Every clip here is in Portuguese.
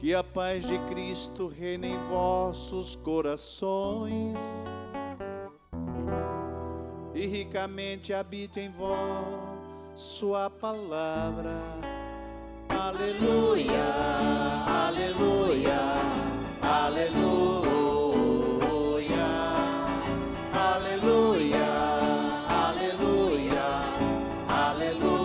Que a paz de Cristo reine em vossos corações e ricamente habite em vós sua palavra. Aleluia, aleluia, aleluia, aleluia, aleluia, aleluia.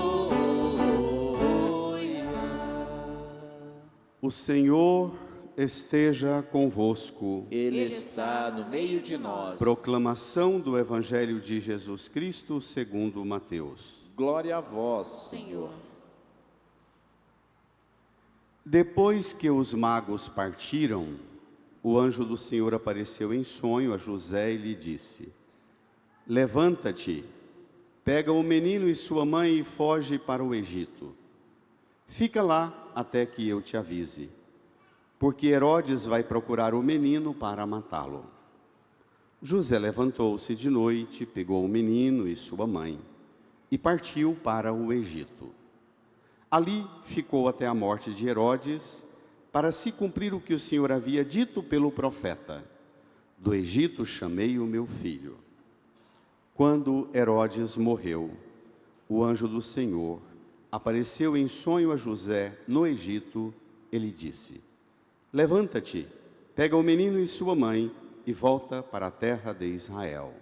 O Senhor esteja convosco. Ele está no meio de nós. Proclamação do Evangelho de Jesus Cristo segundo Mateus. Glória a vós, Senhor. Depois que os magos partiram, o anjo do Senhor apareceu em sonho a José e lhe disse: Levanta-te, pega o menino e sua mãe e foge para o Egito. Fica lá até que eu te avise, porque Herodes vai procurar o menino para matá-lo. José levantou-se de noite, pegou o menino e sua mãe e partiu para o Egito. Ali ficou até a morte de Herodes, para se cumprir o que o Senhor havia dito pelo profeta: do Egito chamei o meu filho. Quando Herodes morreu, o anjo do Senhor apareceu em sonho a José no Egito. Ele disse: Levanta-te, pega o menino e sua mãe e volta para a terra de Israel,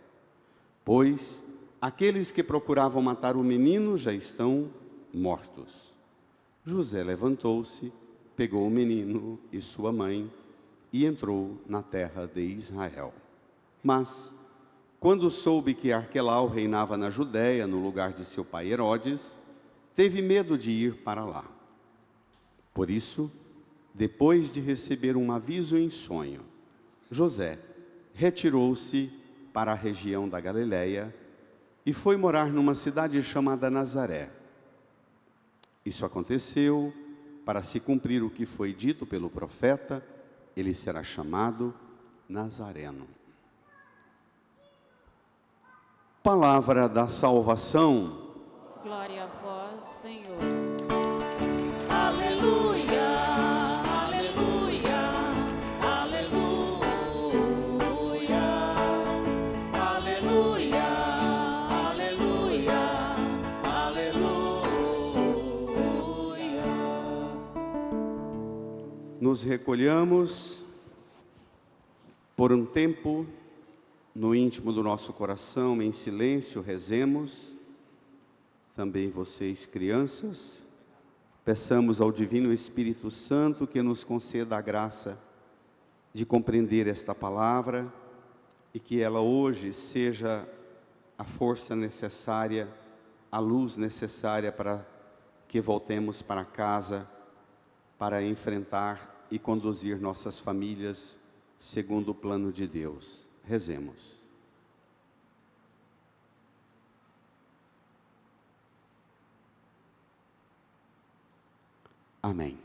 pois aqueles que procuravam matar o menino já estão mortos. José levantou-se, pegou o menino e sua mãe e entrou na terra de Israel. Mas, quando soube que Arquelau reinava na Judéia, no lugar de seu pai Herodes, teve medo de ir para lá. Por isso, depois de receber um aviso em sonho, José retirou-se para a região da Galiléia e foi morar numa cidade chamada Nazaré. Isso aconteceu para se cumprir o que foi dito pelo profeta: ele será chamado Nazareno. Palavra da salvação. Glória a vós, Senhor. Aleluia, aleluia, aleluia, aleluia, aleluia, aleluia. Nos recolhamos por um tempo no íntimo do nosso coração, em silêncio, rezemos. Também vocês, crianças, peçamos ao Divino Espírito Santo que nos conceda a graça de compreender esta palavra e que ela hoje seja a força necessária, a luz necessária para que voltemos para casa, para enfrentar e conduzir nossas famílias segundo o plano de Deus. Rezemos. Amém.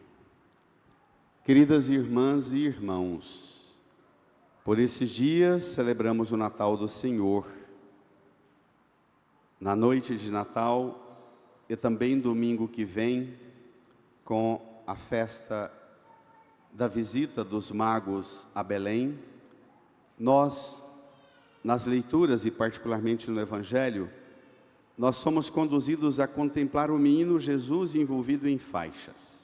Queridas irmãs e irmãos, por esses dias celebramos o Natal do Senhor. Na noite de Natal e também domingo que vem, com a festa da visita dos magos a Belém, nós, nas leituras e particularmente no Evangelho, nós somos conduzidos a contemplar o menino Jesus envolvido em faixas.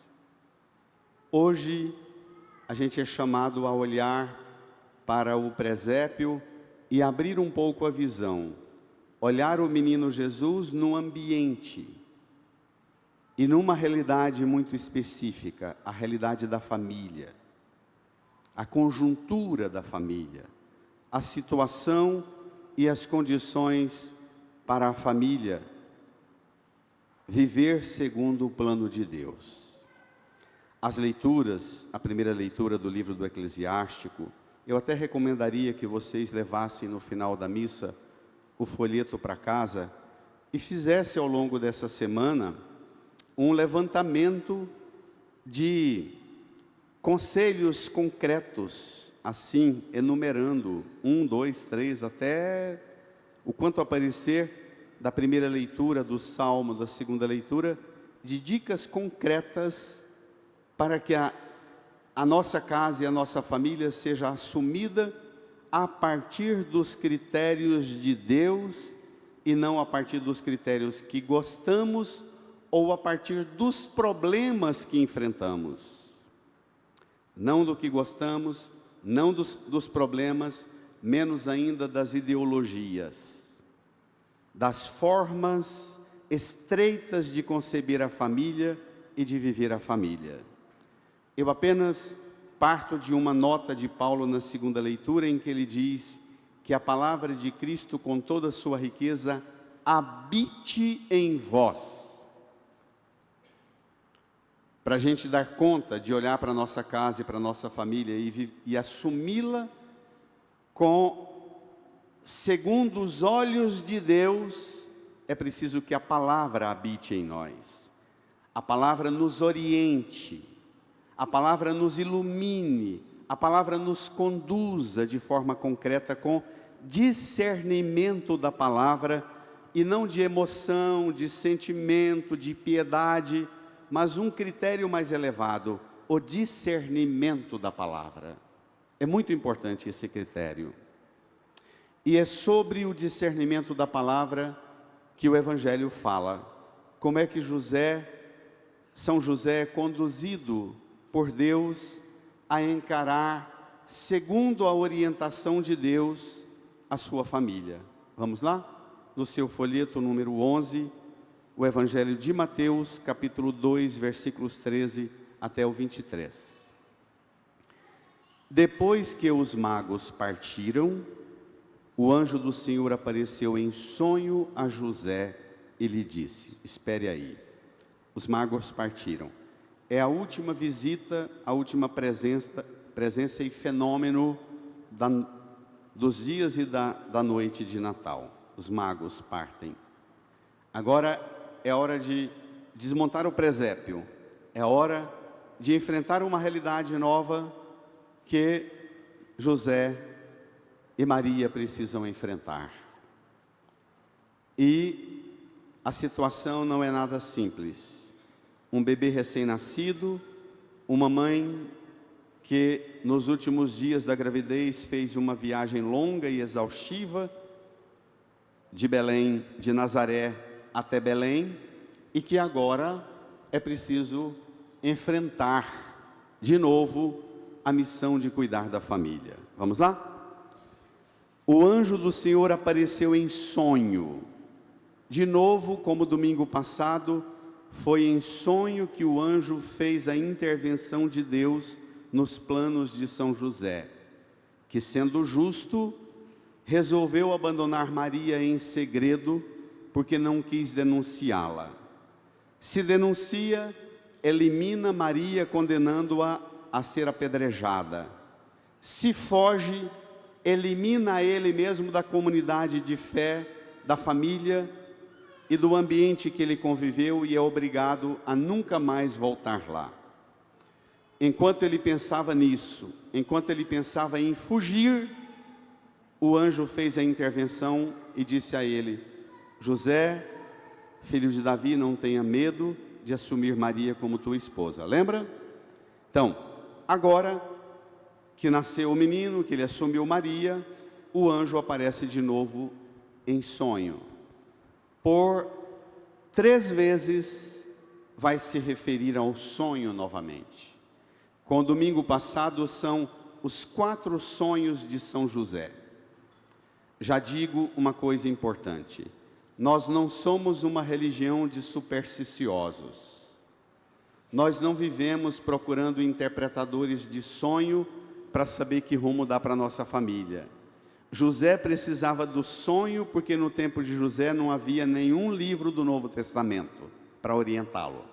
Hoje, a gente é chamado a olhar para o presépio e abrir um pouco a visão, olhar o menino Jesus num ambiente e numa realidade muito específica, a realidade da família, a conjuntura da família, a situação e as condições para a família viver segundo o plano de Deus. As leituras, a primeira leitura do livro do Eclesiástico, eu até recomendaria que vocês levassem no final da missa o folheto para casa e fizessem ao longo dessa semana um levantamento de conselhos concretos, assim, enumerando 1, 2, 3, até o quanto aparecer da primeira leitura do Salmo, da segunda leitura, de dicas concretas para que a nossa casa e a nossa família seja assumida a partir dos critérios de Deus e não a partir dos critérios que gostamos ou a partir dos problemas que enfrentamos. Não do que gostamos, não dos problemas, menos ainda das ideologias, das formas estreitas de conceber a família e de viver a família. Eu apenas parto de uma nota de Paulo na segunda leitura, em que ele diz que a palavra de Cristo, com toda a sua riqueza, habite em vós. Para a gente dar conta de olhar para a nossa casa e para a nossa família e assumi-la segundo os olhos de Deus, é preciso que a palavra habite em nós. A palavra nos oriente, a palavra nos ilumine, a palavra nos conduza de forma concreta com discernimento da palavra e não de emoção, de sentimento, de piedade, mas um critério mais elevado, o discernimento da palavra. É muito importante esse critério. E é sobre o discernimento da palavra que o Evangelho fala. Como é que São José é conduzido por Deus a encarar, segundo a orientação de Deus, a sua família. Vamos lá? No seu folheto número 11, o Evangelho de Mateus, capítulo 2, versículos 13 até o 23. Depois que os magos partiram, o anjo do Senhor apareceu em sonho a José e lhe disse: espere aí. Os magos partiram. É a última visita, a última presença e fenômeno dos dias e da noite de Natal. Os magos partem. Agora é hora de desmontar o presépio. É hora de enfrentar uma realidade nova que José e Maria precisam enfrentar. E a situação não é nada simples. Um bebê recém-nascido, uma mãe que nos últimos dias da gravidez fez uma viagem longa e exaustiva de Nazaré até Belém, e que agora é preciso enfrentar de novo a missão de cuidar da família. Vamos lá? O anjo do Senhor apareceu em sonho. De novo, como domingo passado, foi em sonho que o anjo fez a intervenção de Deus nos planos de São José, que, sendo justo, resolveu abandonar Maria em segredo, porque não quis denunciá-la. Se denuncia, elimina Maria, condenando-a a ser apedrejada. Se foge, elimina ele mesmo da comunidade de fé, da família e do ambiente que ele conviveu, e é obrigado a nunca mais voltar lá. Enquanto ele pensava nisso, enquanto ele pensava em fugir, o anjo fez a intervenção e disse a ele: José, filho de Davi, não tenha medo de assumir Maria como tua esposa. Lembra? Então, agora que nasceu o menino, que ele assumiu Maria, o anjo aparece de novo em sonho. Por 3 vezes vai se referir ao sonho novamente. Com o domingo passado são os 4 sonhos de São José. Já digo uma coisa importante: nós não somos uma religião de supersticiosos. Nós não vivemos procurando interpretadores de sonho para saber que rumo dá para a nossa família. José precisava do sonho, porque no tempo de José não havia nenhum livro do Novo Testamento para orientá-lo.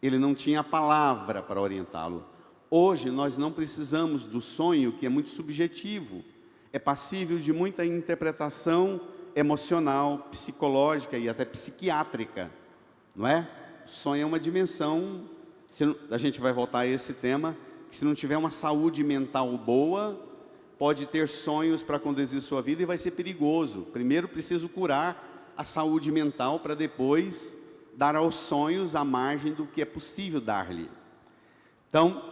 Ele não tinha palavra para orientá-lo. Hoje nós não precisamos do sonho, que é muito subjetivo, é passível de muita interpretação emocional, psicológica e até psiquiátrica, não é? Sonho é uma dimensão, a gente vai voltar a esse tema, que se não tiver uma saúde mental boa, pode ter sonhos para conduzir sua vida e vai ser perigoso. Primeiro preciso curar a saúde mental para depois dar aos sonhos a margem do que é possível dar-lhe. Então,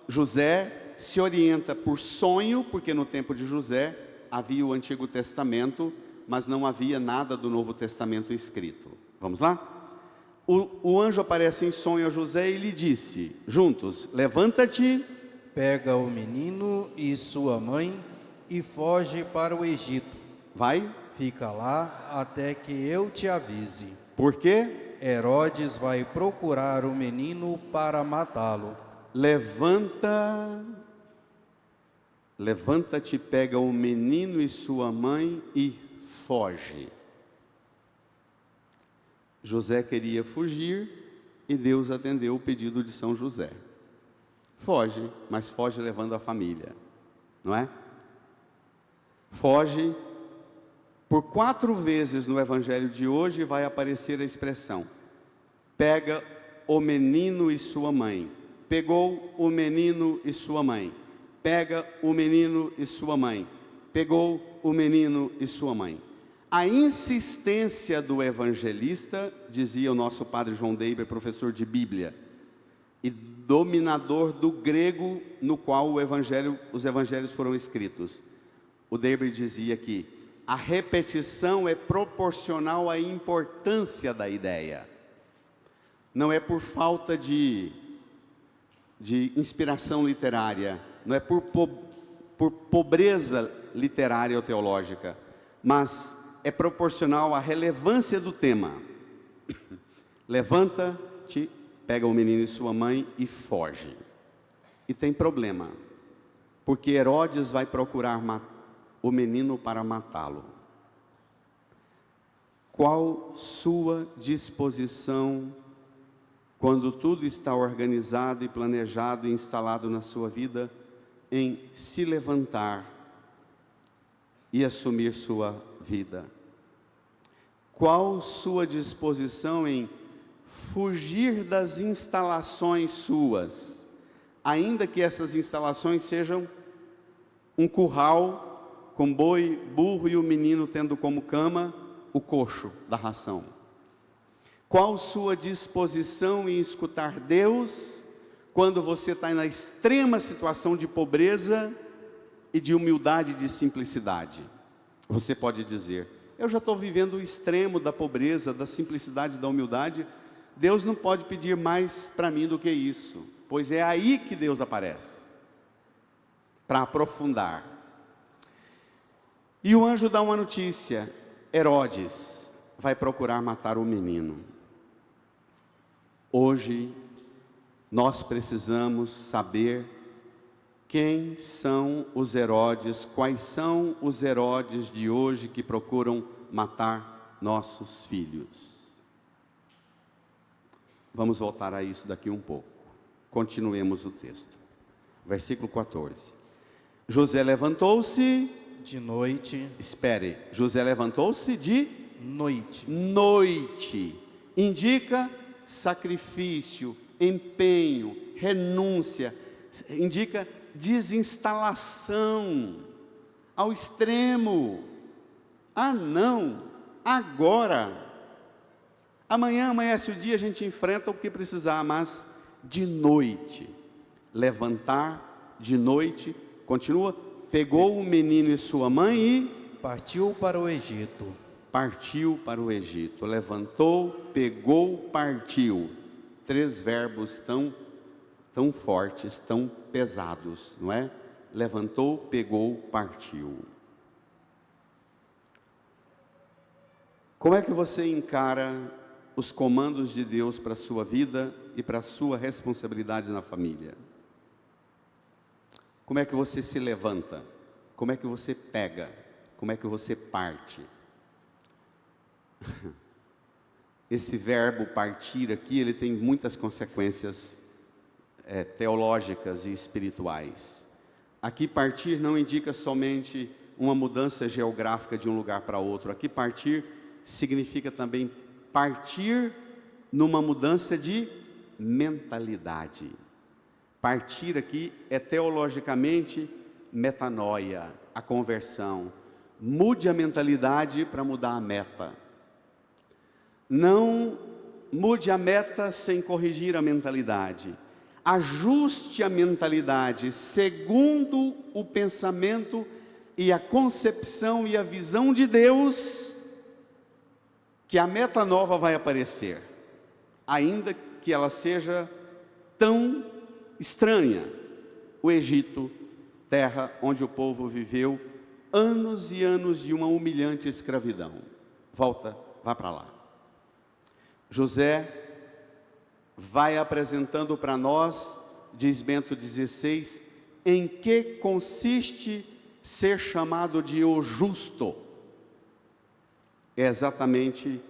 José se orienta por sonho, porque no tempo de José havia o Antigo Testamento, mas não havia nada do Novo Testamento escrito. Vamos lá? O anjo aparece em sonho a José e lhe disse, juntos, levanta-te, Pega o menino e sua mãe e foge para o Egito. vai, Fica lá até que eu te avise. por quê? Herodes vai procurar o menino para matá-lo. Levanta-te, pega o menino e sua mãe e foge. José queria fugir e Deus atendeu o pedido de São José. Foge, mas foge levando a família, não é? Foge. Por 4 vezes no Evangelho de hoje vai aparecer a expressão: pega o menino e sua mãe. Pegou o menino e sua mãe. Pega o menino e sua mãe. Pegou o menino e sua mãe. A insistência do evangelista, dizia o nosso padre João Deiber, professor de Bíblia, e dominador do grego no qual os evangelhos foram escritos. O Deiber dizia que a repetição é proporcional à importância da ideia. Não é por falta de inspiração literária, não é por pobreza literária ou teológica, mas é proporcional à relevância do tema. Levanta-te, pega o menino e sua mãe e foge. E tem problema, porque Herodes vai procurar o menino para matá-lo. Qual sua disposição quando tudo está organizado e planejado e instalado na sua vida em se levantar e assumir sua vida? Qual sua disposição em fugir das instalações suas, ainda que essas instalações sejam um curral com boi, burro e o menino tendo como cama o coxo da ração? Qual sua disposição em escutar Deus quando você está na extrema situação de pobreza e de humildade e de simplicidade? Você pode dizer: eu já estou vivendo o extremo da pobreza, da simplicidade, da humildade. Deus não pode pedir mais para mim do que isso. Pois é aí que Deus aparece, para aprofundar. E o anjo dá uma notícia: Herodes vai procurar matar o menino. Hoje, nós precisamos saber quem são os Herodes, quais são os Herodes de hoje que procuram matar nossos filhos. Vamos voltar a isso daqui um pouco. Continuemos o texto. Versículo 14. José levantou-se De noite, Espere, José levantou-se de noite. noite. Indica sacrifício, empenho, renúncia, indica desinstalação ao extremo. Ah, não, agora. Amanhã amanhece o dia, a gente enfrenta o que precisar, mas de noite. Levantar de noite, continua. Pegou o menino e sua mãe e Partiu para o Egito. partiu para o Egito. Levantou, pegou, partiu. 3 verbos tão fortes, tão pesados, não é? Levantou, pegou, partiu. Como é que você encara os comandos de Deus para a sua vida e para a sua responsabilidade na família? Como é que você se levanta? Como é que você pega? Como é que você parte? Esse verbo partir aqui, ele tem muitas consequências teológicas e espirituais. Aqui partir não indica somente uma mudança geográfica de um lugar para outro. Aqui partir significa também partir numa mudança de mentalidade. Partir aqui é teologicamente metanoia, a conversão. Mude a mentalidade para mudar a meta. Não mude a meta sem corrigir a mentalidade. ajuste a mentalidade segundo o pensamento e a concepção e a visão de Deus, que a meta nova vai aparecer, ainda que ela seja tão estranha. O Egito, terra onde o povo viveu anos e anos de uma humilhante escravidão. Vá para lá. José vai apresentando para nós, diz Bento XVI, em que consiste ser chamado de o justo. É exatamente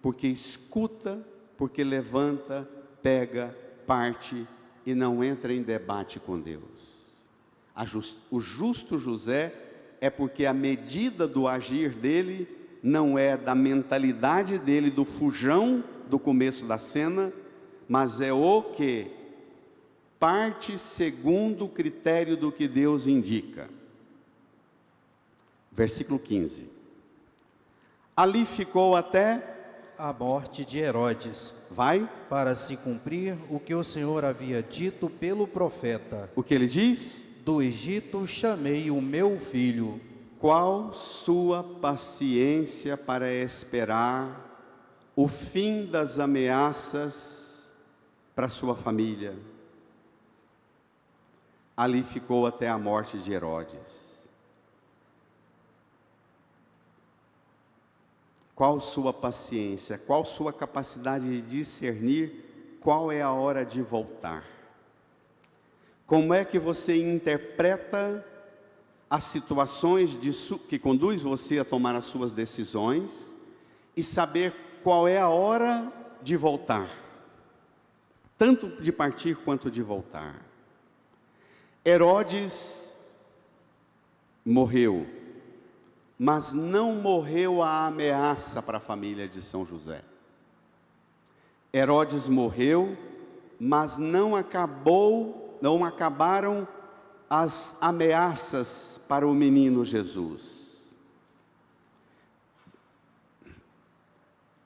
porque escuta, porque levanta, pega, parte e não entra em debate com Deus. O justo José é porque a medida do agir dele não é da mentalidade dele, do fujão do começo da cena, mas é o que parte segundo o critério do que Deus indica. Versículo 15. Ali ficou até a morte de Herodes, vai, para se cumprir o que o Senhor havia dito pelo profeta. o que ele diz? Do Egito chamei o meu filho. Qual sua paciência para esperar o fim das ameaças para sua família? Ali ficou até a morte de Herodes. Qual sua paciência, qual sua capacidade de discernir qual é a hora de voltar? Como é que você interpreta as situações que conduz você a tomar as suas decisões e saber qual é a hora de voltar, tanto de partir quanto de voltar? Herodes morreu, mas não morreu a ameaça para a família de São José. Herodes morreu, mas não acabaram as ameaças para o menino Jesus.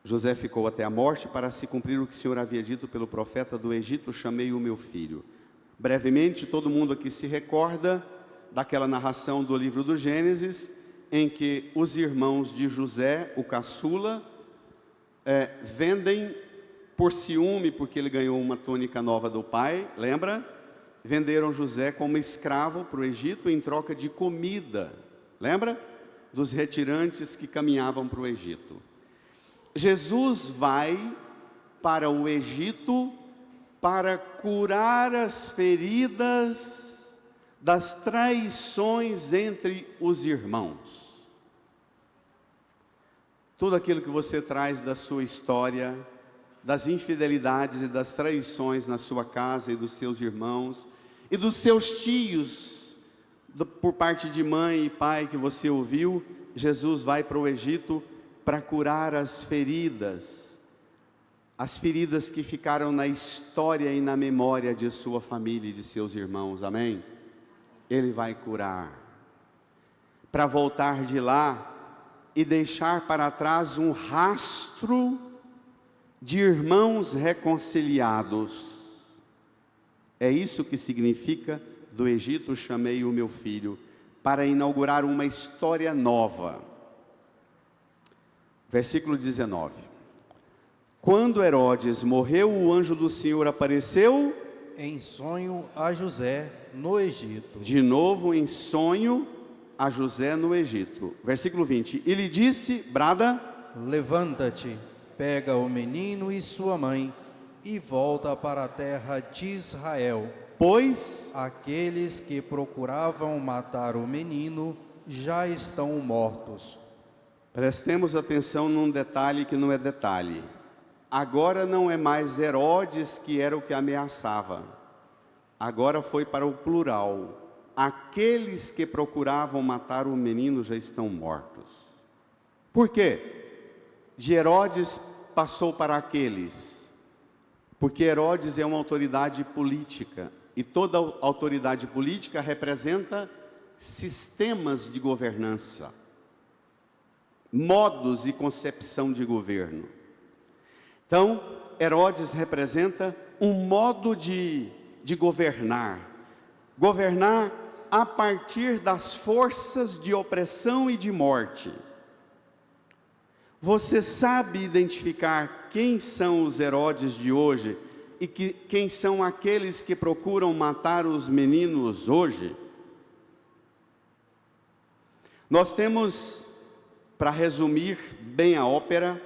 José ficou até a morte para se cumprir o que o Senhor havia dito pelo profeta: do Egito chamei o meu filho. Brevemente, todo mundo aqui se recorda daquela narração do livro do Gênesis, em que os irmãos de José, o caçula, vendem por ciúme, porque ele ganhou uma túnica nova do pai, lembra? Venderam José como escravo para o Egito em troca de comida, lembra? Dos retirantes que caminhavam para o Egito. Jesus vai para o Egito para curar as feridas das traições entre os irmãos. Tudo aquilo que você traz da sua história, das infidelidades e das traições na sua casa e dos seus irmãos, e dos seus tios, por parte de mãe e pai que você ouviu, Jesus vai para o Egito para curar as feridas que ficaram na história e na memória de sua família e de seus irmãos, amém? Ele vai curar, para voltar de lá e deixar para trás um rastro de irmãos reconciliados. É isso que significa: do Egito chamei o meu filho, para inaugurar uma história nova. Versículo 19. Quando Herodes morreu, o anjo do Senhor apareceu em sonho a José no Egito. De novo em sonho a José no Egito. Versículo 20. E lhe disse, brada: levanta-te, pega o menino e sua mãe e volta para a terra de Israel, pois aqueles que procuravam matar o menino já estão mortos. Prestemos atenção num detalhe que não é detalhe. Agora não é mais Herodes que era o que ameaçava. Agora foi para o plural. Aqueles que procuravam matar o menino já estão mortos. Por quê? De Herodes passou para aqueles. Porque Herodes é uma autoridade política. E toda autoridade política representa sistemas de governança, modos e concepção de governo. Então, Herodes representa um modo de de governar. Governar a partir das forças de opressão e de morte. Você sabe identificar quem são os Herodes de hoje e quem são aqueles que procuram matar os meninos hoje? Nós temos, para resumir bem a ópera,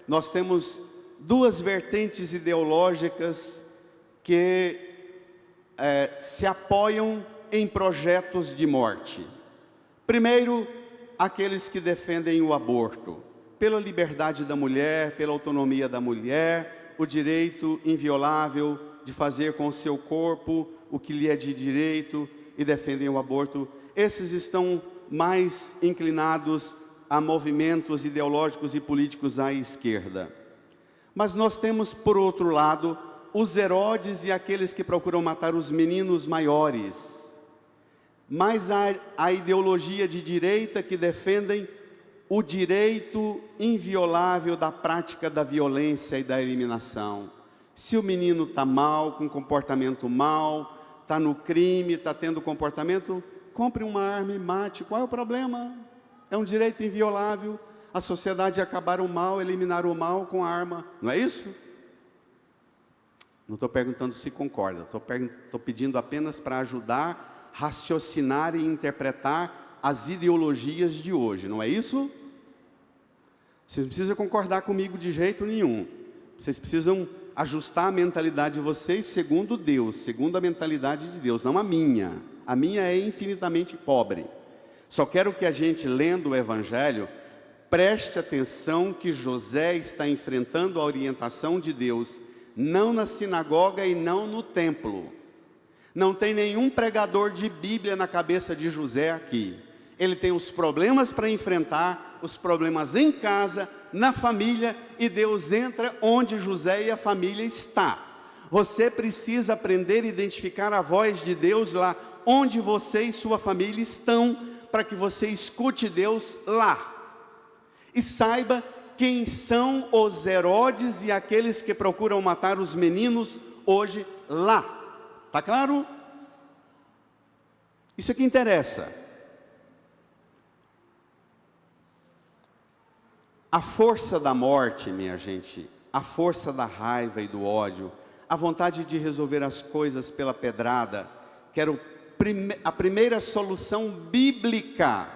nós temos duas vertentes ideológicas que se apoiam em projetos de morte. Primeiro, aqueles que defendem o aborto, pela liberdade da mulher, pela autonomia da mulher, o direito inviolável de fazer com o seu corpo o que lhe é de direito, e defendem o aborto. Esses estão mais inclinados a movimentos ideológicos e políticos à esquerda. Mas nós temos, por outro lado, os Herodes e aqueles que procuram matar os meninos maiores. Mas a ideologia de direita que defendem o direito inviolável da prática da violência e da eliminação. Se o menino está mal, com comportamento mal, está no crime, está tendo comportamento, compre uma arma e mate. Qual é o problema? É um direito inviolável. A sociedade acabar o mal, eliminar o mal com a arma. Não é isso? Não estou perguntando se concorda. Estou pedindo apenas para ajudar a raciocinar e interpretar as ideologias de hoje. Não é isso? Vocês não precisam concordar comigo de jeito nenhum. Vocês precisam ajustar a mentalidade de vocês segundo Deus, segundo a mentalidade de Deus, não a minha. A minha é infinitamente pobre. Só quero que a gente, lendo o Evangelho, preste atenção que José está enfrentando a orientação de Deus, não na sinagoga e não no templo. Não tem nenhum pregador de Bíblia na cabeça de José aqui. Ele tem os problemas para enfrentar, os problemas em casa, na família, e Deus entra onde José e a família está. Você precisa aprender a identificar a voz de Deus lá onde você e sua família estão, para que você escute Deus lá. E saiba quem são os Herodes e aqueles que procuram matar os meninos hoje lá. Está claro? Isso é que interessa. A força da morte, minha gente, a força da raiva e do ódio, a vontade de resolver as coisas pela pedrada, que era a primeira solução bíblica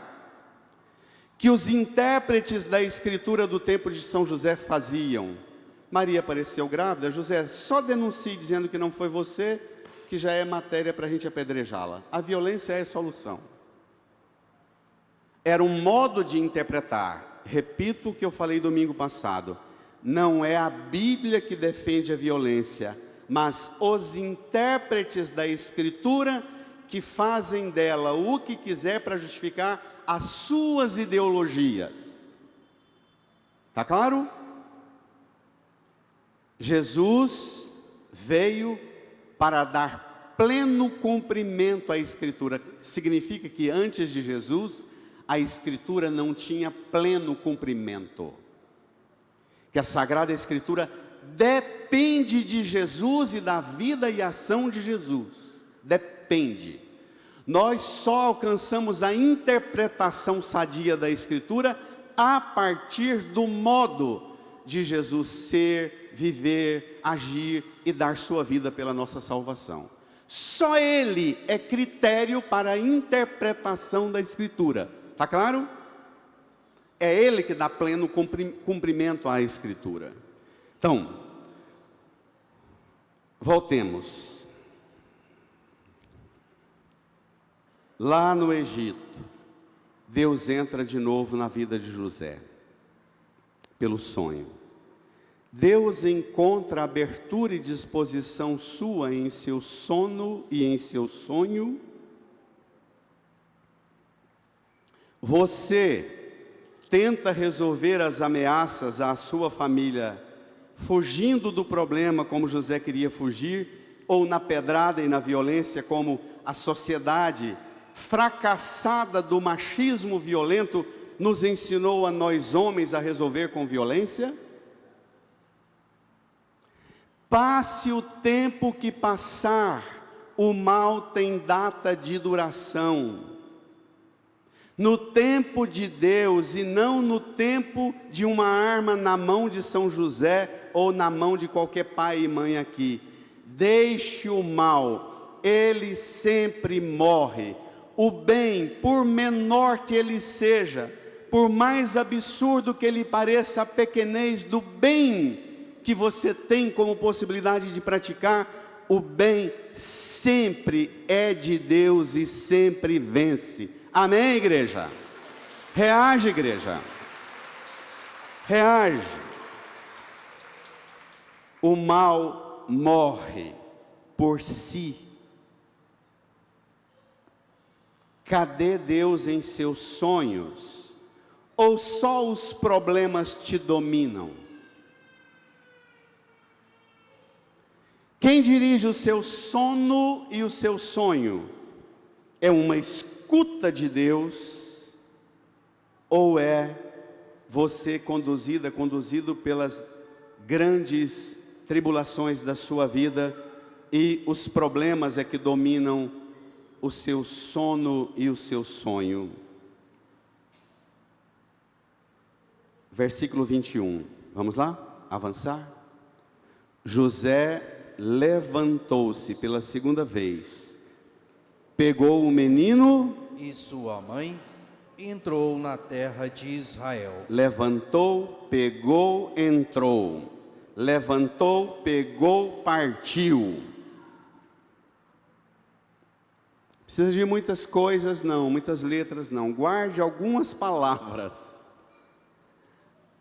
que os intérpretes da escritura do tempo de São José faziam. Maria apareceu grávida, José, só denuncie dizendo que não foi você, que já é matéria para a gente apedrejá-la. A violência é a solução. Era um modo de interpretar. Repito o que eu falei domingo passado. Não é a Bíblia que defende a violência, mas os intérpretes da Escritura que fazem dela o que quiser para justificar as suas ideologias. Está claro? Jesus veio para dar pleno cumprimento à Escritura. Significa que antes de Jesus, a Escritura não tinha pleno cumprimento. Que a Sagrada Escritura depende de Jesus e da vida e ação de Jesus. Depende. Nós só alcançamos a interpretação sadia da Escritura a partir do modo de Jesus ser, viver, agir e dar sua vida pela nossa salvação. Só Ele é critério para a interpretação da Escritura. Está claro? É Ele que dá pleno cumprimento à Escritura. Então, voltemos. Lá no Egito, Deus entra de novo na vida de José, pelo sonho. Deus encontra abertura e disposição sua em seu sono e em seu sonho. Você tenta resolver as ameaças à sua família, fugindo do problema como José queria fugir, ou na pedrada e na violência como a sociedade fracassada do machismo violento nos ensinou a nós homens a resolver com violência? Passe o tempo que passar, o mal tem data de duração. No tempo de Deus e não no tempo de uma arma na mão de São José ou na mão de qualquer pai e mãe aqui. Deixe o mal, ele sempre morre. O bem, por menor que ele seja, por mais absurdo que ele pareça, a pequenez do bem que você tem como possibilidade de praticar, o bem sempre é de Deus e sempre vence. Amém, igreja? Reage, igreja. Reage. O mal morre por si. Cadê Deus em seus sonhos? Ou só os problemas te dominam? Quem dirige o seu sono e o seu sonho? É uma escuta de Deus? Ou é você conduzido pelas grandes tribulações da sua vida e os problemas é que dominam o seu sono e o seu sonho? Versículo 21, vamos lá? Avançar? José levantou-se pela segunda vez, pegou o menino e sua mãe, entrou na terra de Israel. Levantou, pegou, entrou. Levantou, pegou, partiu. Precisa de muitas coisas, não, muitas letras, não. Guarde algumas palavras.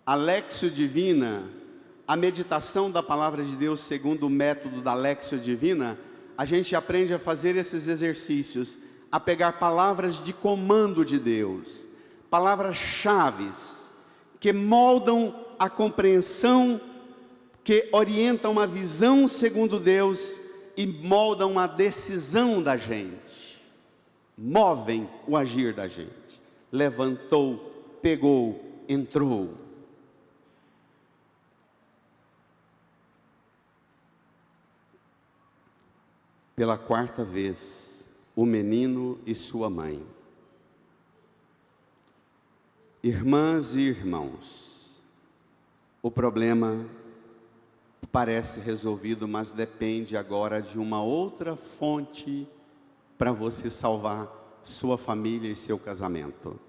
A Léxio Divina, a meditação da palavra de Deus segundo o método da Léxio Divina, a gente aprende a fazer esses exercícios, a pegar palavras de comando de Deus, palavras-chave, que moldam a compreensão, que orientam uma visão segundo Deus e moldam a decisão da gente, movem o agir da gente. Levantou, pegou, entrou. Pela quarta vez, o menino e sua mãe. Irmãs e irmãos, o problema parece resolvido, mas depende agora de uma outra fonte para você salvar sua família e seu casamento.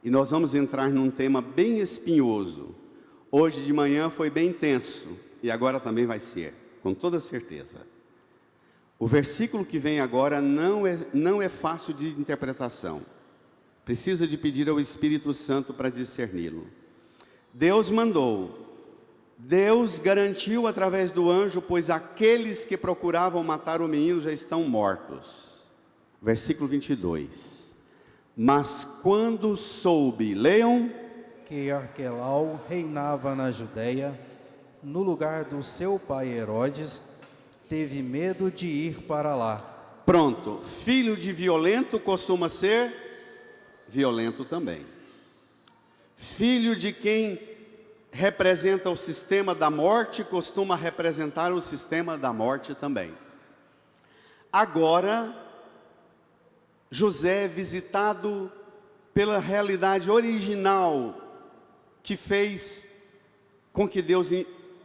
E nós vamos entrar num tema bem espinhoso. Hoje de manhã foi bem tenso e agora também vai ser, com toda certeza. O versículo que vem agora não é fácil de interpretação. Precisa de pedir ao Espírito Santo para discerni-lo. Deus mandou, Deus garantiu através do anjo, pois aqueles que procuravam matar o menino já estão mortos. Versículo 22. Mas quando soube, leiam, que Arquelau reinava na Judeia, no lugar do seu pai Herodes, teve medo de ir para lá. Pronto, filho de violento costuma ser violento também. Filho de quem representa o sistema da morte costuma representar o sistema da morte também. Agora, José é visitado pela realidade original que fez com que Deus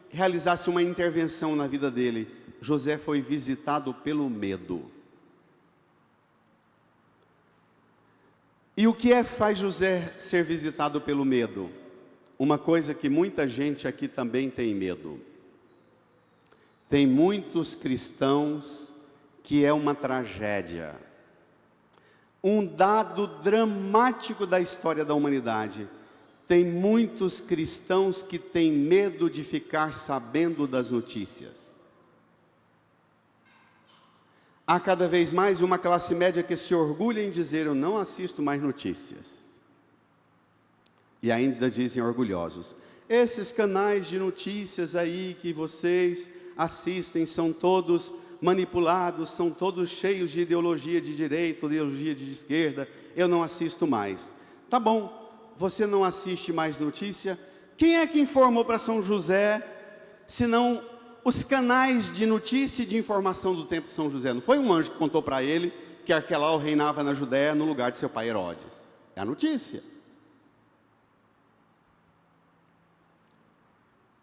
realizasse uma intervenção na vida dele. José foi visitado pelo medo. E o que faz José ser visitado pelo medo? Uma coisa que muita gente aqui também tem medo. Tem muitos cristãos que é uma tragédia. Um dado dramático da história da humanidade. Tem muitos cristãos que têm medo de ficar sabendo das notícias. Há cada vez mais uma classe média que se orgulha em dizer: eu não assisto mais notícias. E ainda dizem orgulhosos: esses canais de notícias aí que vocês assistem são todos manipulados, são todos cheios de ideologia de direita, ideologia de esquerda, eu não assisto mais. Tá bom, você não assiste mais notícia? Quem é que informou para São José, senão os canais de notícia e de informação do tempo de São José. Não foi um anjo que contou para ele que Arquelau reinava na Judéia no lugar de seu pai Herodes. É a notícia.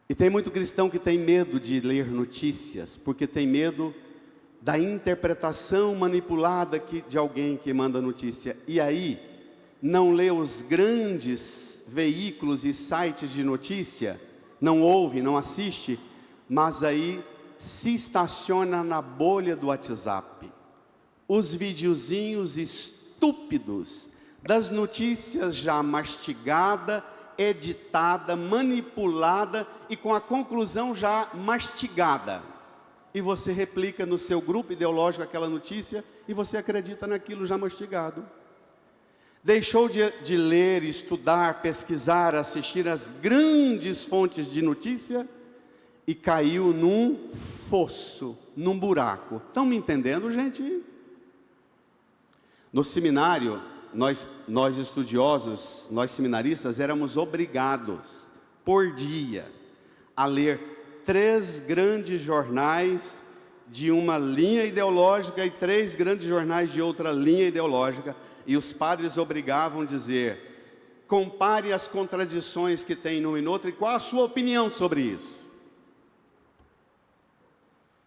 E tem muito cristão que tem medo de ler notícias, porque tem medo da interpretação manipulada de alguém que manda notícia. E aí, não lê os grandes veículos e sites de notícia, não ouve, não assiste, mas aí se estaciona na bolha do WhatsApp. Os videozinhos estúpidos das notícias já mastigada, editada, manipulada e com a conclusão já mastigada. E você replica no seu grupo ideológico aquela notícia e você acredita naquilo já mastigado. Deixou de ler, estudar, pesquisar, assistir às grandes fontes de notícia e caiu num fosso, num buraco. Estão me entendendo, gente? No seminário, nós estudiosos, nós seminaristas, éramos obrigados, por dia, a ler 3 grandes jornais de uma linha ideológica e 3 grandes jornais de outra linha ideológica, e os padres obrigavam a dizer: compare as contradições que tem num e no outro, e qual a sua opinião sobre isso?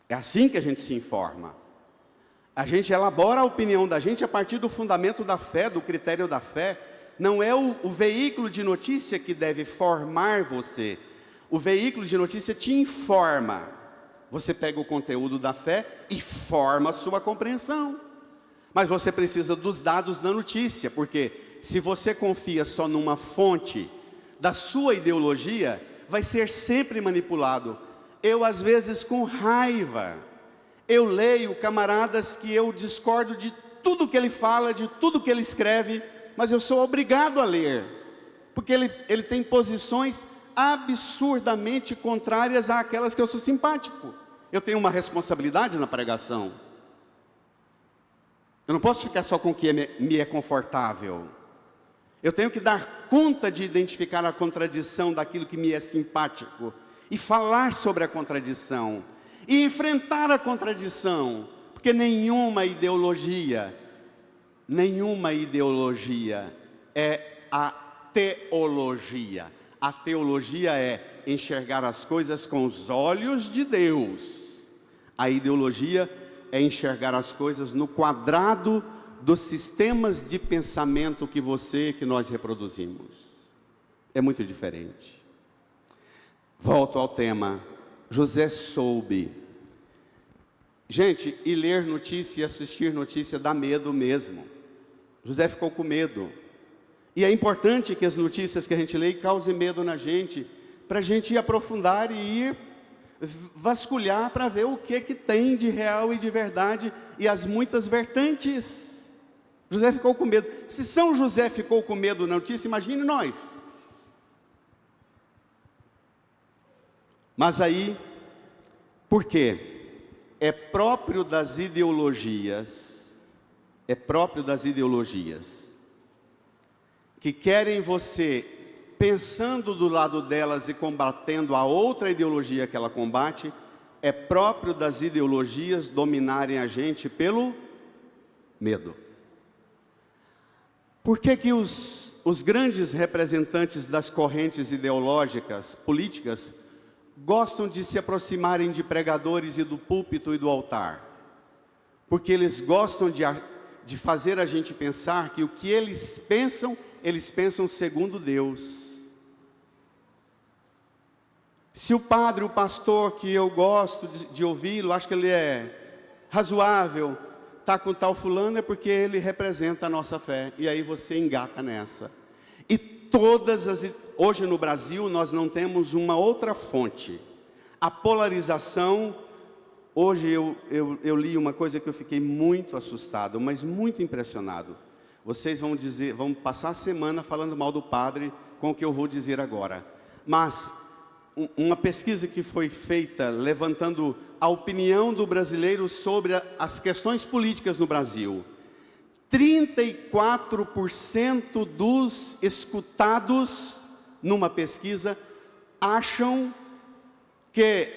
É assim que a gente se informa. A gente elabora a opinião da gente a partir do fundamento da fé, do critério da fé. Não é o veículo de notícia que deve formar você. O veículo de notícia te informa. Você pega o conteúdo da fé e forma a sua compreensão. Mas você precisa dos dados da notícia, porque se você confia só numa fonte da sua ideologia, vai ser sempre manipulado. Eu, às vezes, com raiva, eu leio camaradas que eu discordo de tudo que ele fala, de tudo que ele escreve, mas eu sou obrigado a ler, porque ele tem posições absurdamente contrárias àquelas que eu sou simpático. Eu tenho uma responsabilidade na pregação. Eu não posso ficar só com o que me é confortável. Eu tenho que dar conta de identificar a contradição daquilo que me é simpático e falar sobre a contradição e enfrentar a contradição, porque nenhuma ideologia é a teologia. A teologia é enxergar as coisas com os olhos de Deus. A ideologia é enxergar as coisas no quadrado dos sistemas de pensamento que nós reproduzimos. É muito diferente. Volto ao tema. José soube. Gente, e ler notícia e assistir notícia dá medo mesmo. José ficou com medo. E é importante que as notícias que a gente lê causem medo na gente, para a gente ir aprofundar e ir vasculhar para ver o que tem de real e de verdade e as muitas vertentes. José ficou com medo. Se São José ficou com medo na notícia, imagine nós. Mas aí, por quê? É próprio das ideologias, que querem você pensando do lado delas e combatendo a outra ideologia que ela combate. É próprio das ideologias dominarem a gente pelo medo. Por que que os grandes representantes das correntes ideológicas, políticas, gostam de se aproximarem de pregadores e do púlpito e do altar? Porque eles gostam de fazer a gente pensar que o que eles pensam segundo Deus. Se o padre, o pastor que eu gosto de ouvi-lo, acho que ele é razoável, está com tal fulano, é porque ele representa a nossa fé. E aí você engata nessa. E hoje no Brasil nós não temos uma outra fonte. A polarização, hoje eu li uma coisa que eu fiquei muito assustado, mas muito impressionado. Vocês vão passar a semana falando mal do padre com o que eu vou dizer agora. Mas uma pesquisa que foi feita levantando a opinião do brasileiro sobre as questões políticas no Brasil. 34% dos escutados numa pesquisa acham que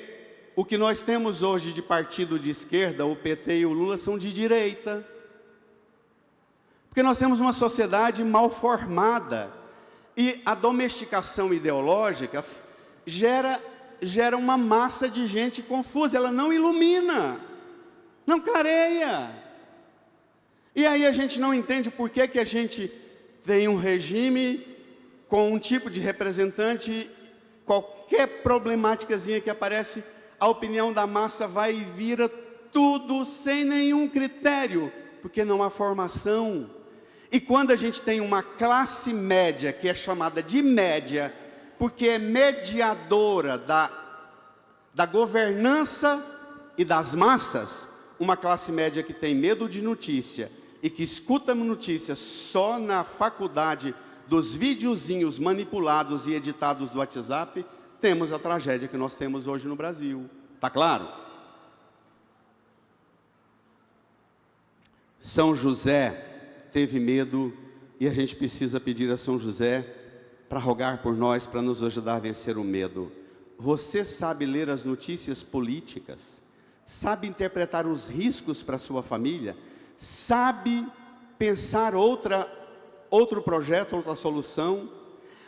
o que nós temos hoje de partido de esquerda, o PT e o Lula, são de direita. Porque nós temos uma sociedade mal formada. E a domesticação ideológica gera uma massa de gente confusa. Ela não ilumina, não clareia. E aí a gente não entende por que a gente tem um regime com um tipo de representante. Qualquer problemáticazinha que aparece, a opinião da massa vai e vira tudo sem nenhum critério, porque não há formação. E quando a gente tem uma classe média, que é chamada de média, porque é mediadora da governança e das massas, uma classe média que tem medo de notícia e que escuta notícias só na faculdade dos videozinhos manipulados e editados do WhatsApp, temos a tragédia que nós temos hoje no Brasil. Está claro? São José teve medo, e a gente precisa pedir a São José para rogar por nós, para nos ajudar a vencer o medo. Você sabe ler as notícias políticas? Sabe interpretar os riscos para a sua família? Sabe pensar outro projeto, outra solução?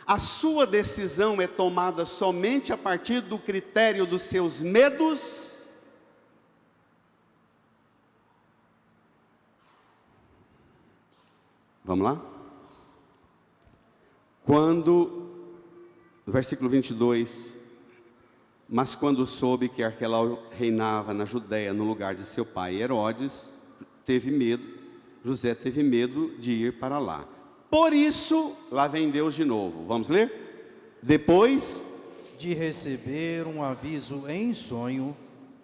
A sua decisão é tomada somente a partir do critério dos seus medos? Vamos lá? Versículo 22, mas quando soube que Arquelau reinava na Judéia no lugar de seu pai Herodes, José teve medo de ir para lá. Por isso, lá vem Deus de novo. Vamos ler? Depois de receber um aviso em sonho,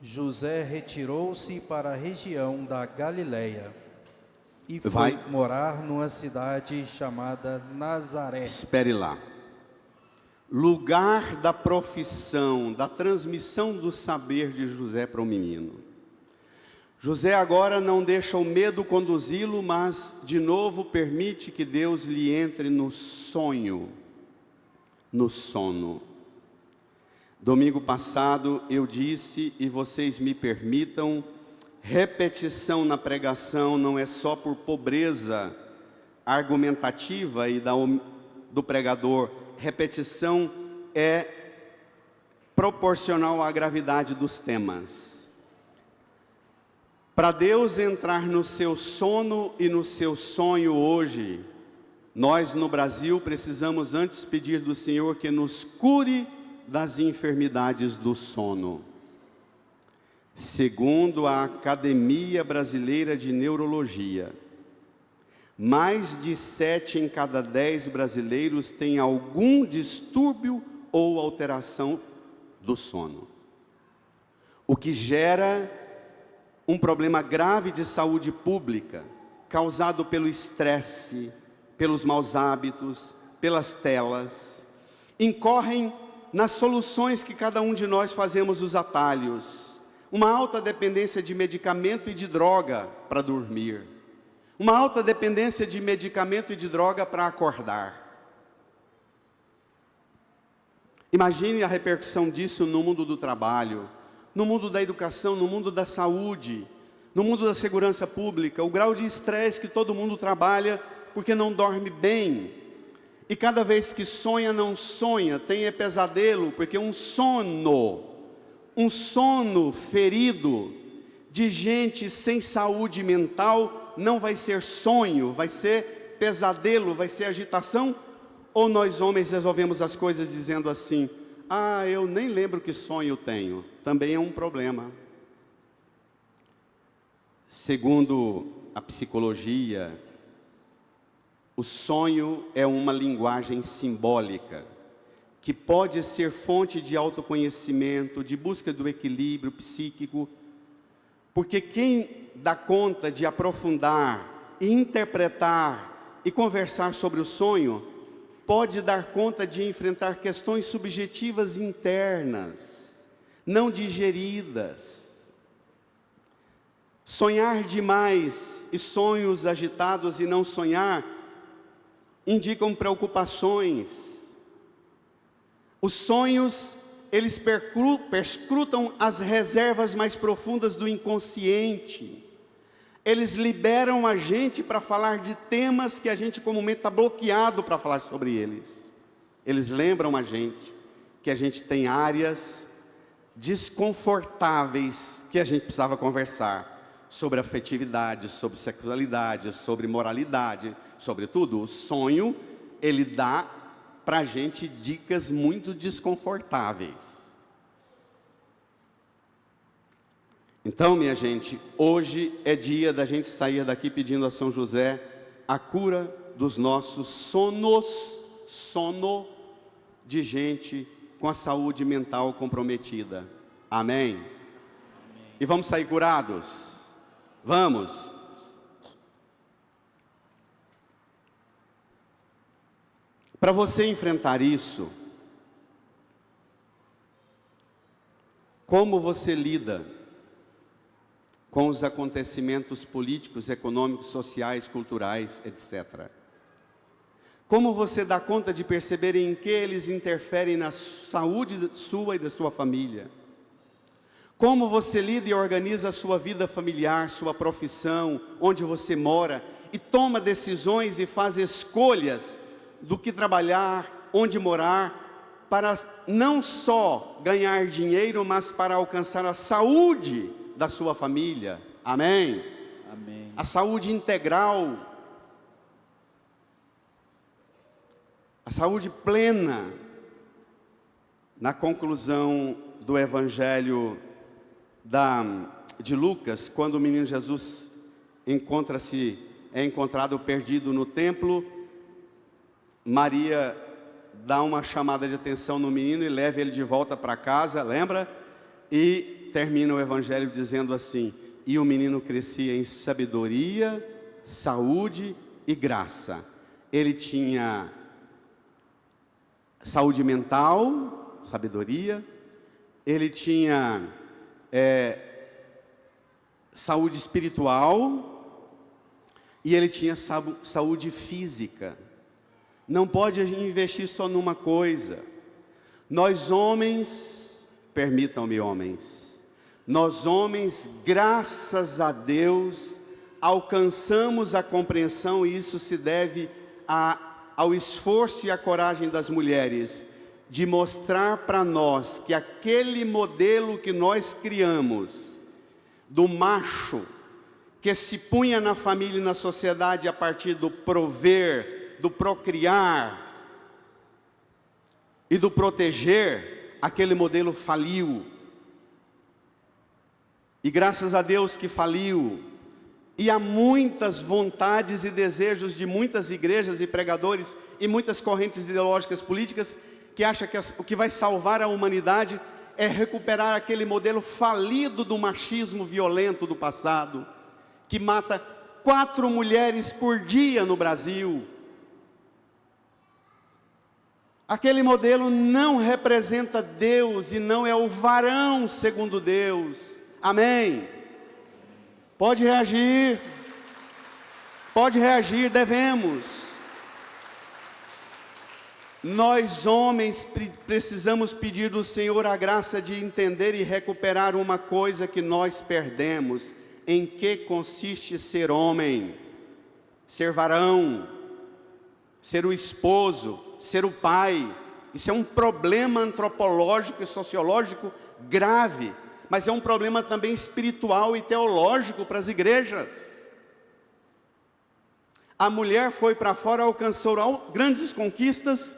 José retirou-se para a região da Galileia e foi morar numa cidade chamada Nazaré. Espere lá. Lugar da profissão, da transmissão do saber de José para o menino. José agora não deixa o medo conduzi-lo, mas de novo permite que Deus lhe entre no sonho, no sono. Domingo passado eu disse, e vocês me permitam, repetição na pregação não é só por pobreza argumentativa e do pregador. Repetição é proporcional à gravidade dos temas. Para Deus entrar no seu sono e no seu sonho hoje, nós no Brasil precisamos antes pedir do Senhor que nos cure das enfermidades do sono. Segundo a Academia Brasileira de Neurologia, mais de 7 em cada 10 brasileiros têm algum distúrbio ou alteração do sono, o que gera um problema grave de saúde pública, causado pelo estresse, pelos maus hábitos, pelas telas. Incorrem nas soluções que cada um de nós fazemos os atalhos. Uma alta dependência de medicamento e de droga para dormir. Uma alta dependência de medicamento e de droga para acordar. Imagine a repercussão disso no mundo do trabalho, no mundo da educação, no mundo da saúde, no mundo da segurança pública, o grau de estresse que todo mundo trabalha porque não dorme bem. E cada vez que sonha, não sonha, tem pesadelo, porque um sono ferido de gente sem saúde mental não vai ser sonho, vai ser pesadelo, vai ser agitação. Ou nós homens resolvemos as coisas dizendo assim: ah, eu nem lembro que sonho tenho. Também é um problema. Segundo a psicologia, o sonho é uma linguagem simbólica, que pode ser fonte de autoconhecimento, de busca do equilíbrio psíquico, porque quem dá conta de aprofundar, e interpretar e conversar sobre o sonho, pode dar conta de enfrentar questões subjetivas internas, não digeridas. Sonhar demais e sonhos agitados e não sonhar indicam preocupações. Os sonhos eles perscrutam as reservas mais profundas do inconsciente. Eles liberam a gente para falar de temas que a gente comumente está bloqueado para falar sobre eles. Eles lembram a gente que a gente tem áreas desconfortáveis que a gente precisava conversar, sobre afetividade, sobre sexualidade, sobre moralidade, sobre tudo. O sonho, ele dá para a gente dicas muito desconfortáveis. Então, minha gente, hoje é dia da gente sair daqui pedindo a São José a cura dos nossos sono de gente com a saúde mental comprometida. Amém? Amém. E vamos sair curados? Vamos! Para você enfrentar isso, como você lida com os acontecimentos políticos, econômicos, sociais, culturais, etc. Como você dá conta de perceber em que eles interferem na saúde sua e da sua família? Como você lida e organiza a sua vida familiar, sua profissão, onde você mora, e toma decisões e faz escolhas do que trabalhar, onde morar, para não só ganhar dinheiro, mas para alcançar a saúde da sua família. Amém? Amém. A saúde integral, a saúde plena. Na conclusão do Evangelho de Lucas, quando o menino Jesus é encontrado perdido no templo, Maria dá uma chamada de atenção no menino e leva ele de volta para casa, lembra? E termina o Evangelho dizendo assim: e o menino crescia em sabedoria, saúde e graça. Ele tinha saúde mental, sabedoria, ele tinha saúde espiritual e ele tinha saúde física. Não pode investir só numa coisa. Nós homens, permitam-me homens, nós homens, graças a Deus, alcançamos a compreensão, e isso se deve ao esforço e à coragem das mulheres, de mostrar para nós que aquele modelo que nós criamos, do macho, que se punha na família e na sociedade a partir do prover, do procriar e do proteger, aquele modelo faliu. E graças a Deus que faliu. E há muitas vontades e desejos de muitas igrejas e pregadores e muitas correntes ideológicas políticas que acham que o que vai salvar a humanidade é recuperar aquele modelo falido do machismo violento do passado, que mata 4 mulheres por dia no Brasil. Aquele modelo não representa Deus e não é o varão segundo Deus. Amém? Pode reagir, devemos. Nós homens precisamos pedir do Senhor a graça de entender e recuperar uma coisa que nós perdemos. Em que consiste ser homem, ser varão, ser o esposo, ser o pai? Isso é um problema antropológico e sociológico grave, mas é um problema também espiritual e teológico para as igrejas. A mulher foi para fora, alcançou grandes conquistas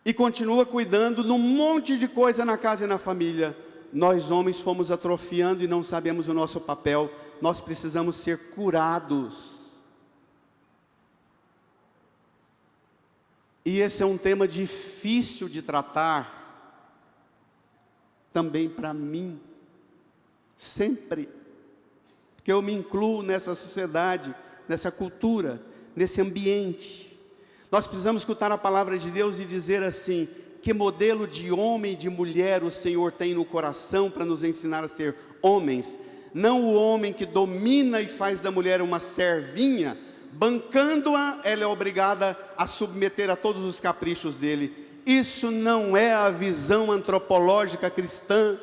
e continua cuidando de um monte de coisa na casa e na família. Nós homens fomos atrofiando e não sabemos o nosso papel. Nós precisamos ser curados. E esse é um tema difícil de tratar, também para mim, sempre, porque eu me incluo nessa sociedade, nessa cultura, nesse ambiente. Nós precisamos escutar a palavra de Deus e dizer assim: que modelo de homem e de mulher o Senhor tem no coração para nos ensinar a ser homens, não o homem que domina e faz da mulher uma servinha, bancando-a, ela é obrigada a submeter a todos os caprichos dele. Isso não é a visão antropológica cristã.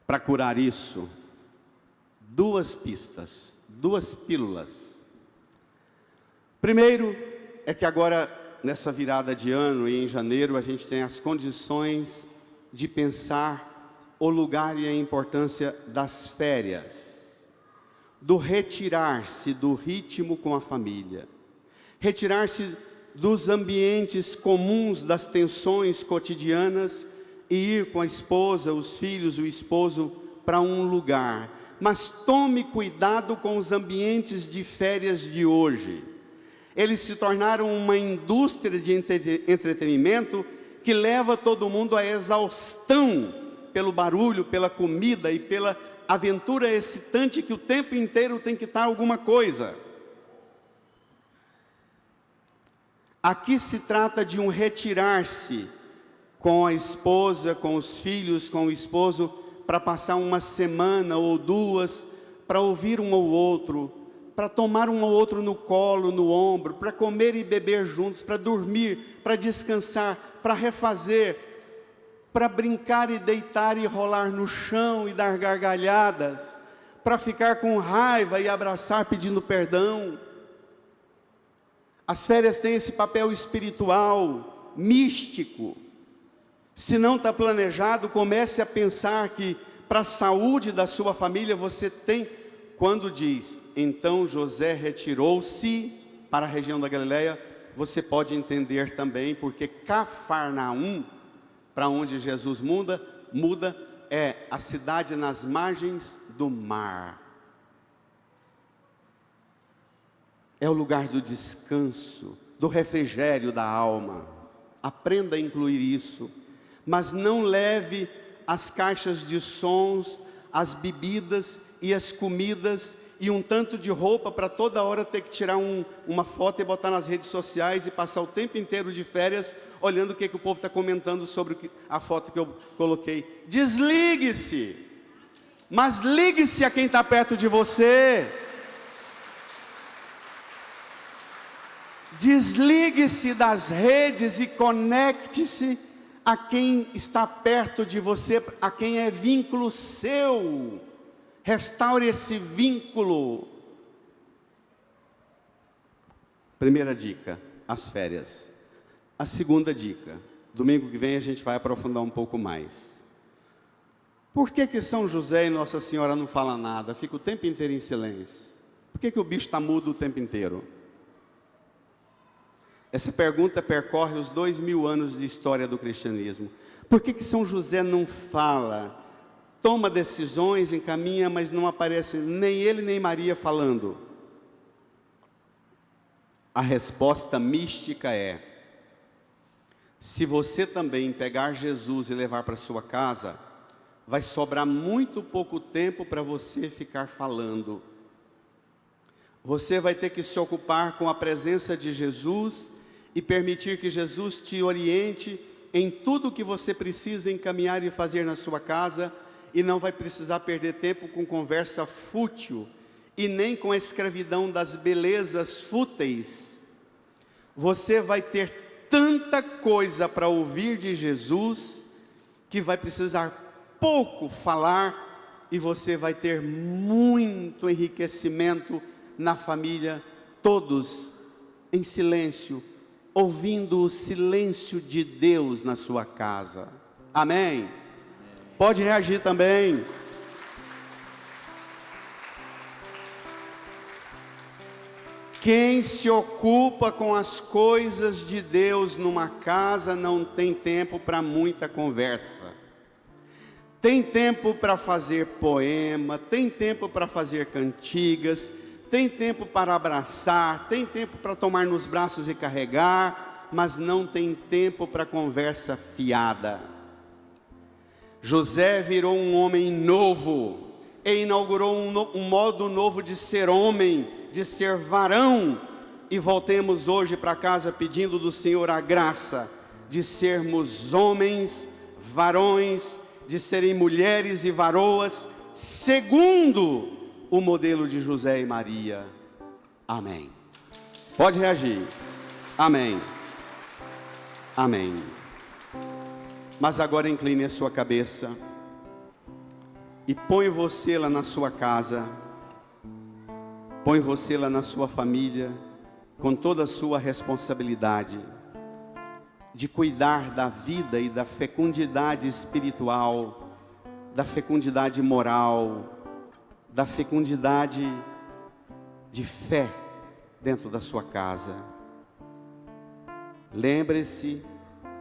Para curar isso, duas pistas, duas pílulas. Primeiro, é que agora, nessa virada de ano e em janeiro, a gente tem as condições de pensar o lugar e a importância das férias, do retirar-se do ritmo com a família, retirar-se dos ambientes comuns, das tensões cotidianas, e ir com a esposa, os filhos, o esposo para um lugar. Mas tome cuidado com os ambientes de férias de hoje. Eles se tornaram uma indústria de entretenimento que leva todo mundo à exaustão pelo barulho, pela comida e pela aventura excitante que o tempo inteiro tem que estar alguma coisa. Aqui se trata de um retirar-se com a esposa, com os filhos, com o esposo, para passar uma semana ou duas, para ouvir um ou outro, para tomar um ou outro no colo, no ombro, para comer e beber juntos, para dormir, para descansar, para refazer, para brincar e deitar e rolar no chão e dar gargalhadas, para ficar com raiva e abraçar pedindo perdão. As férias têm esse papel espiritual, místico. Se não está planejado, comece a pensar que para a saúde da sua família você tem, quando diz, então José retirou-se para a região da Galileia, você pode entender também, porque Cafarnaum, para onde Jesus muda, é a cidade nas margens do mar. É o lugar do descanso, do refrigério da alma. Aprenda a incluir isso. Mas não leve as caixas de sons, as bebidas e as comidas e um tanto de roupa para toda hora ter que tirar uma foto e botar nas redes sociais e passar o tempo inteiro de férias olhando o que o povo está comentando sobre a foto que eu coloquei. Desligue-se, mas ligue-se a quem está perto de você. Desligue-se das redes e conecte-se a quem está perto de você, a quem é vínculo seu. Restaure esse vínculo. Primeira dica, as férias. A segunda dica, domingo que vem a gente vai aprofundar um pouco mais. Por que São José e Nossa Senhora não falam nada? Fica o tempo inteiro em silêncio. Por que o bicho está mudo o tempo inteiro? Essa pergunta percorre os 2000 anos de história do cristianismo. Por que São José não fala? Toma decisões, encaminha, mas não aparece nem ele nem Maria falando. A resposta mística é: se você também pegar Jesus e levar para sua casa, vai sobrar muito pouco tempo para você ficar falando. Você vai ter que se ocupar com a presença de Jesus e permitir que Jesus te oriente em tudo o que você precisa encaminhar e fazer na sua casa, e não vai precisar perder tempo com conversa fútil e nem com a escravidão das belezas fúteis. Você vai ter tanta coisa para ouvir de Jesus que vai precisar pouco falar, e você vai ter muito enriquecimento na família, todos em silêncio, ouvindo o silêncio de Deus na sua casa. Amém? Pode reagir também. Quem se ocupa com as coisas de Deus numa casa não tem tempo para muita conversa. Tem tempo para fazer poema, tem tempo para fazer cantigas, tem tempo para abraçar, tem tempo para tomar nos braços e carregar, mas não tem tempo para conversa fiada. José virou um homem novo e inaugurou um modo novo de ser homem, de ser varão. E voltemos hoje para casa pedindo do Senhor a graça de sermos homens, varões, de serem mulheres e varoas, segundo o modelo de José e Maria. Amém. Pode reagir. Amém. Amém. Mas agora incline a sua cabeça e põe você lá na sua casa, põe você lá na sua família, com toda a sua responsabilidade de cuidar da vida e da fecundidade espiritual, da fecundidade moral, da fecundidade de fé dentro da sua casa. Lembre-se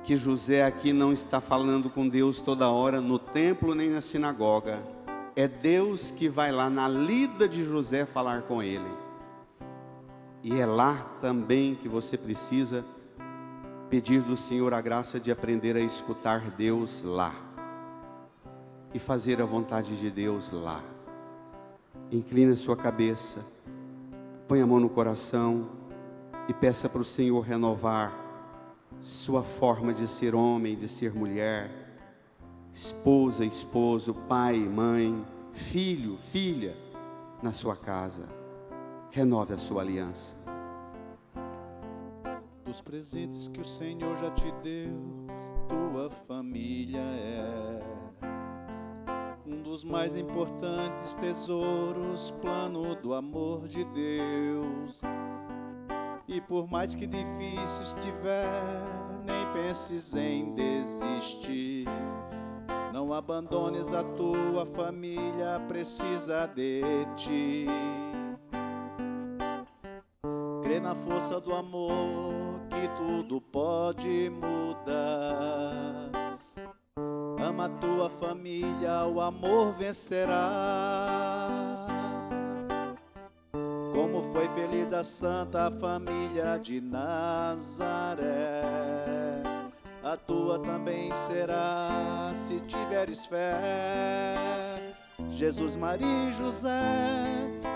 que José aqui não está falando com Deus toda hora no templo nem na sinagoga. É Deus que vai lá na lida de José falar com ele. E é lá também que você precisa pedir do Senhor a graça de aprender a escutar Deus lá e fazer a vontade de Deus lá. Inclina a sua cabeça, põe a mão no coração e peça para o Senhor renovar sua forma de ser homem, de ser mulher, esposa, esposo, pai, mãe, filho, filha, na sua casa. Renove a sua aliança. Dos presentes que o Senhor já te deu, tua família é um dos mais importantes tesouros, plano do amor de Deus. E por mais que difícil estiver, nem penses em desistir. Não abandones a tua família, precisa de ti. Crê na força do amor, que tudo pode mudar. Ama a tua família, o amor vencerá. Como foi feliz a santa família de Nazaré, a tua também será, se tiveres fé. Jesus, Maria e José,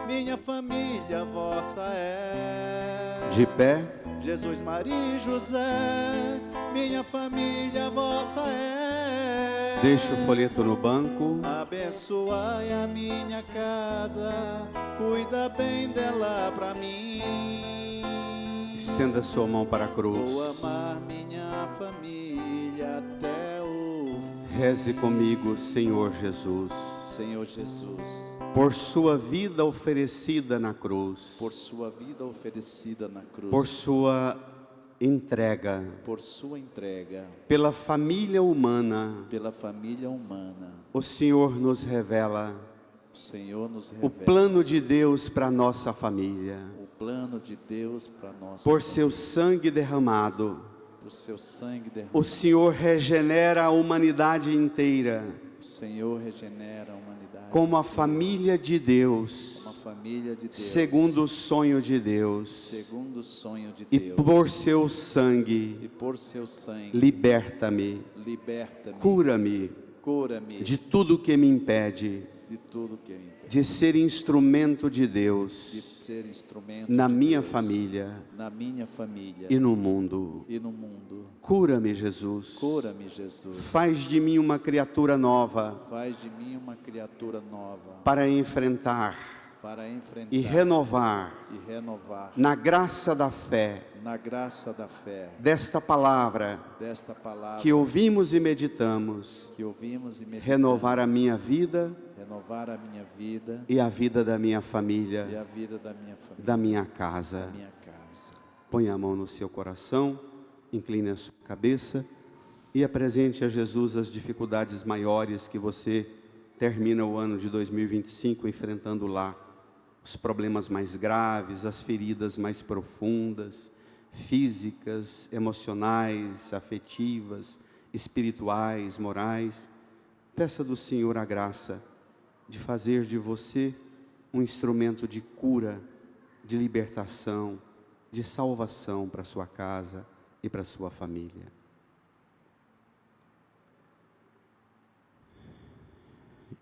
minha família vossa é. De pé. Jesus, Maria e José, minha família vossa é. Deixa o folheto no banco. Abençoai a minha casa, cuida bem dela pra mim. Estenda sua mão para a cruz. Vou amar minha família até o fim. Reze comigo, Senhor Jesus, Senhor Jesus, por sua vida oferecida na cruz, por sua vida oferecida na cruz, por sua entrega, por sua entrega, pela família humana, pela família humana, o Senhor nos revela o Senhor nos o revela plano de Deus para nossa família. o plano de Deus para nós. Por seu sangue derramado, Por seu sangue derramado, o Senhor regenera a humanidade inteira, o Senhor regenera a humanidade como a família de Deus, uma família de Deus, segundo o sonho de Deus. segundo o sonho de E Deus. por seu sangue, E por seu sangue, liberta-me, liberta-me, cura-me cura-me de tudo que me impede de tudo que me impede de ser instrumento de de Deus ser instrumento na de minha Deus, família na minha família e no mundo. e no mundo. Cura-me, Jesus. Cura-me, Jesus. Faz de mim uma criatura nova Faz de mim uma criatura nova para enfrentar para enfrentar e renovar e renovar na graça da fé na graça da fé desta palavra desta palavra que ouvimos e meditamos, que ouvimos e meditamos. renovar a minha vida Renovar a minha vida e a vida da minha e família, a vida da minha família, da minha casa. da minha casa. Põe a mão no seu coração, incline a sua cabeça e apresente a Jesus as dificuldades maiores que você termina o ano de 2025 enfrentando lá. Os problemas mais graves, as feridas mais profundas, físicas, emocionais, afetivas, espirituais, morais. Peça do Senhor a graça de fazer de você um instrumento de cura, de libertação, de salvação para sua casa e para sua família.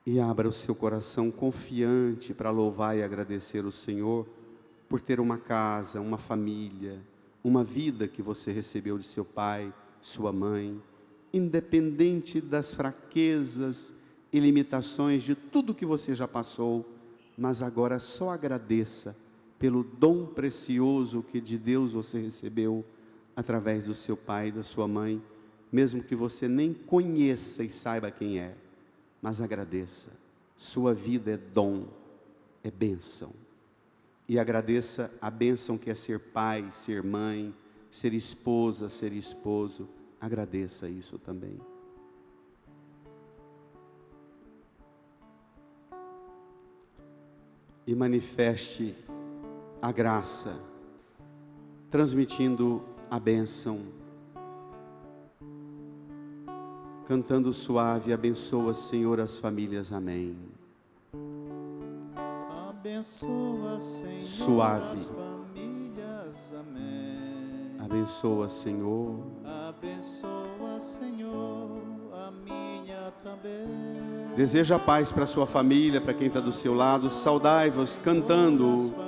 E abra o seu coração confiante para louvar e agradecer o Senhor por ter uma casa, uma família, uma vida que você recebeu de seu pai, sua mãe, independente das fraquezas e limitações de tudo que você já passou. mas agora só agradeça pelo dom precioso que de Deus você recebeu através do seu pai e da sua mãe, mesmo que você nem conheça e saiba quem é, mas agradeça. Sua vida é dom, é bênção. E agradeça a bênção que é ser pai, ser mãe, ser esposa, ser esposo. Agradeça isso também. E manifeste a graça, transmitindo a bênção, cantando suave, abençoa, Senhor, as famílias, amém. Abençoa, Senhor, Suave. as famílias, amém. Abençoa, Senhor. Abençoa, Senhor, a minha também. Deseja paz para sua família, para quem está do seu lado. Saudai-vos cantando.